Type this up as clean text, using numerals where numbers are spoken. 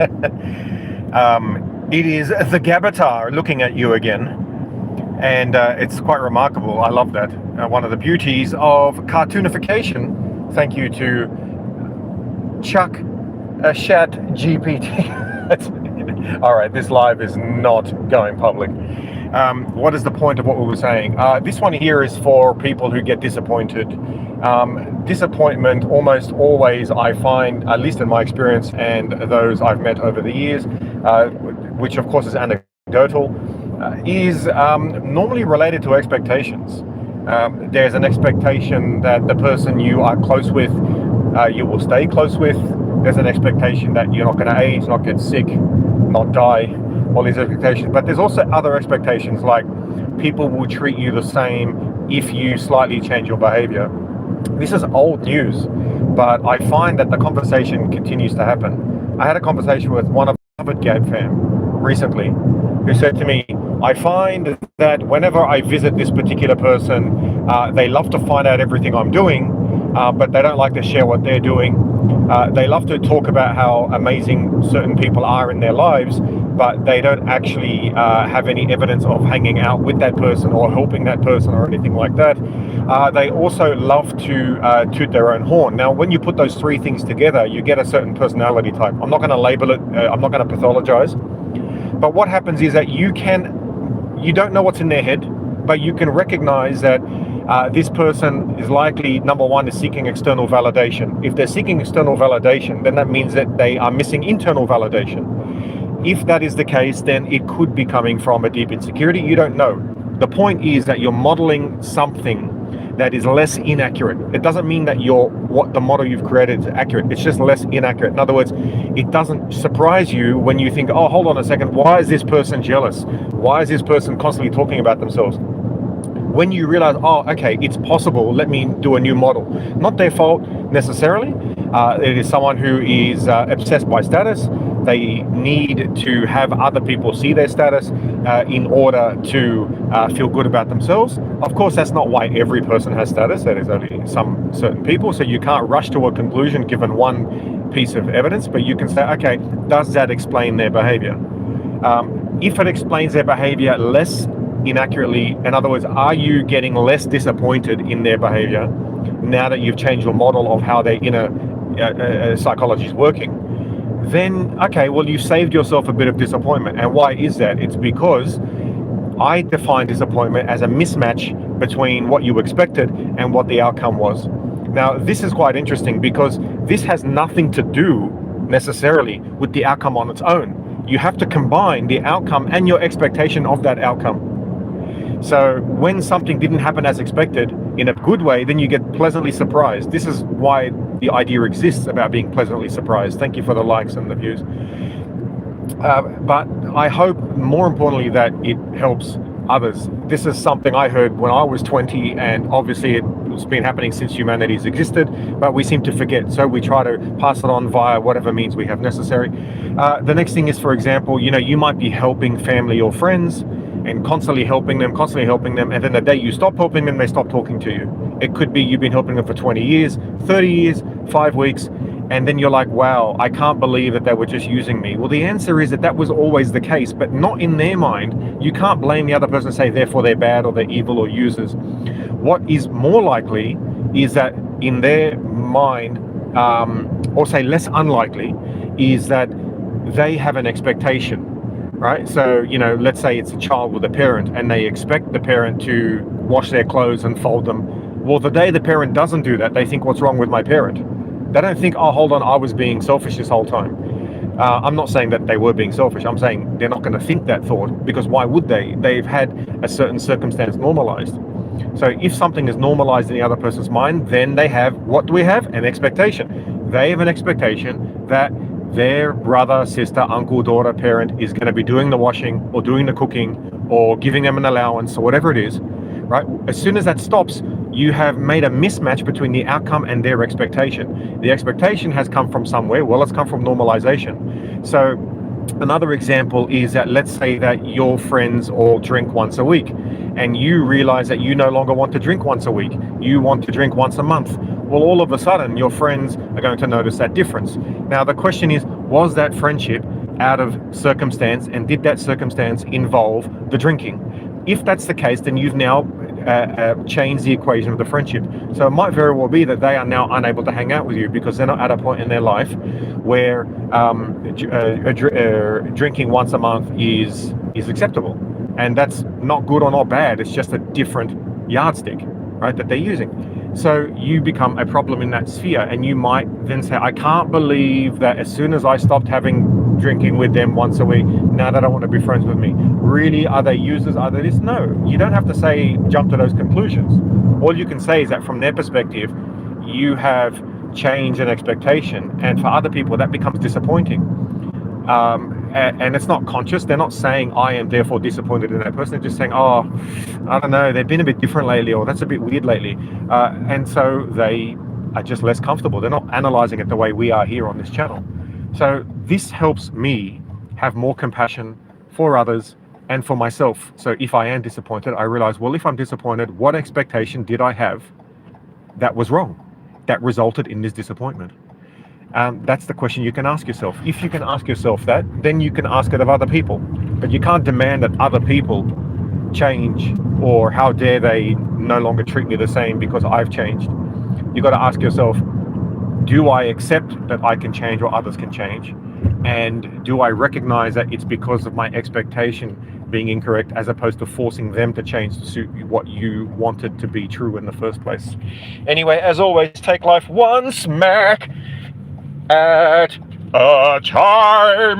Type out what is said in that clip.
It is the Gabatar looking at you again, and it's quite remarkable. I love that. One of the beauties of cartoonification, thank you to Chuck Chat GPT. All right, this live is not going public. What is the point of what we were saying? This one here is for people who get disappointed. Disappointment almost always, I find, at least in my experience and those I've met over the years, which of course is anecdotal, is normally related to expectations. There's an expectation that the person you are close with, you will stay close with. There's an expectation that you're not going to age, not get sick, not die, all these expectations. But there's also other expectations, like people will treat you the same if you slightly change your behavior. This is old news, but I find that the conversation continues to happen. I had a conversation with one of the Harvard Gab fam recently who said to me, I find that whenever I visit this particular person, they love to find out everything I'm doing, but they don't like to share what they're doing. They love to talk about how amazing certain people are in their lives, but they don't actually have any evidence of hanging out with that person or helping that person or anything like that. They also love to toot their own horn. Now, when you put those three things together, you get a certain personality type. I'm not going to label it, I'm not going to pathologize, but what happens is that you don't know what's in their head, but you can recognize that this person is likely, number one, is seeking external validation. If they're seeking external validation, then that means that they are missing internal validation. If that is the case, then it could be coming from a deep insecurity. You don't know. The point is that you're modeling something that is less inaccurate. It doesn't mean that what the model you've created is accurate. It's just less inaccurate. In other words, it doesn't surprise you when you think, oh, hold on a second, why is this person jealous? Why is this person constantly talking about themselves? When you realize, oh, okay, it's possible, let me do a new model. Not their fault necessarily. It is someone who is obsessed by status. They need to have other people see their status in order to feel good about themselves. Of course, that's not why every person has status. That is only some certain people. So you can't rush to a conclusion given one piece of evidence, but you can say, okay, does that explain their behavior? If it explains their behavior less inaccurately, in other words, are you getting less disappointed in their behavior now that you've changed your model of how their inner psychology is working? Then, okay, well, you've saved yourself a bit of disappointment. And why is that? It's because I define disappointment as a mismatch between what you expected and what the outcome was. Now, this is quite interesting because this has nothing to do necessarily with the outcome on its own. You have to combine the outcome and your expectation of that outcome. So when something didn't happen as expected in a good way, then you get pleasantly surprised. This is why the idea exists about being pleasantly surprised. Thank you for the likes and the views. But I hope, more importantly, that it helps others. This is something I heard when I was 20, and obviously it's been happening since humanity's existed, but we seem to forget. So we try to pass it on via whatever means we have necessary. The next thing is, for example, you might be helping family or friends and constantly helping them, and then the day you stop helping them, they stop talking to you. It could be you've been helping them for 20 years, 30 years, 5 weeks, and then you're like, wow, I can't believe that they were just using me. Well, the answer is that was always the case, but not in their mind. You can't blame the other person and say, therefore they're bad or they're evil or users. What is more likely is that in their mind, or say less unlikely, is that they have an expectation. Right? So, let's say it's a child with a parent and they expect the parent to wash their clothes and fold them. Well, the day the parent doesn't do that, they think, what's wrong with my parent? They don't think, oh, hold on, I was being selfish this whole time. I'm not saying that they were being selfish. I'm saying they're not going to think that thought, because why would they? They've had a certain circumstance normalized. So if something is normalized in the other person's mind, then they have, what do we have? An expectation. They have an expectation that their brother, sister, uncle, daughter, parent is going to be doing the washing or doing the cooking or giving them an allowance or whatever it is, right? As soon as that stops, you have made a mismatch between the outcome and their expectation. The expectation has come from somewhere. Well, it's come from normalization. So another example is that, let's say that your friends all drink once a week and you realize that you no longer want to drink once a week. You want to drink once a month. Well, all of a sudden, your friends are going to notice that difference. Now, the question is, Was that friendship out of circumstance, and did that circumstance involve the drinking? If that's the case, then you've now changed the equation of the friendship. So it might very well be that they are now unable to hang out with you because they're not at a point in their life where drinking once a month is acceptable, and that's not good or not bad. It's just a different yardstick, right, that they're using. So you become a problem in that sphere, and you might then say, I can't believe that as soon as I stopped having drinking with them once a week, now they don't want to be friends with me. Really, are they users? Are they this? No, you don't have to say jump to those conclusions. All you can say is that from their perspective, you have changed an expectation, and for other people that becomes disappointing. And it's not conscious. They're not saying I am therefore disappointed in that person. They're just saying, oh, I don't know, they've been a bit different lately, or that's a bit weird lately. And so they are just less comfortable. They're not analyzing it the way we are here on this channel. So this helps me have more compassion for others and for myself. So if I am disappointed, I realize, well, if I'm disappointed, what expectation did I have that was wrong, that resulted in this disappointment? That's the question you can ask yourself. If you can ask yourself that, then you can ask it of other people. But you can't demand that other people change, or how dare they no longer treat me the same because I've changed. You've got to ask yourself, do I accept that I can change or others can change? And do I recognize that it's because of my expectation being incorrect, as opposed to forcing them to change to suit what you wanted to be true in the first place? Anyway, as always, take life one smack at a time.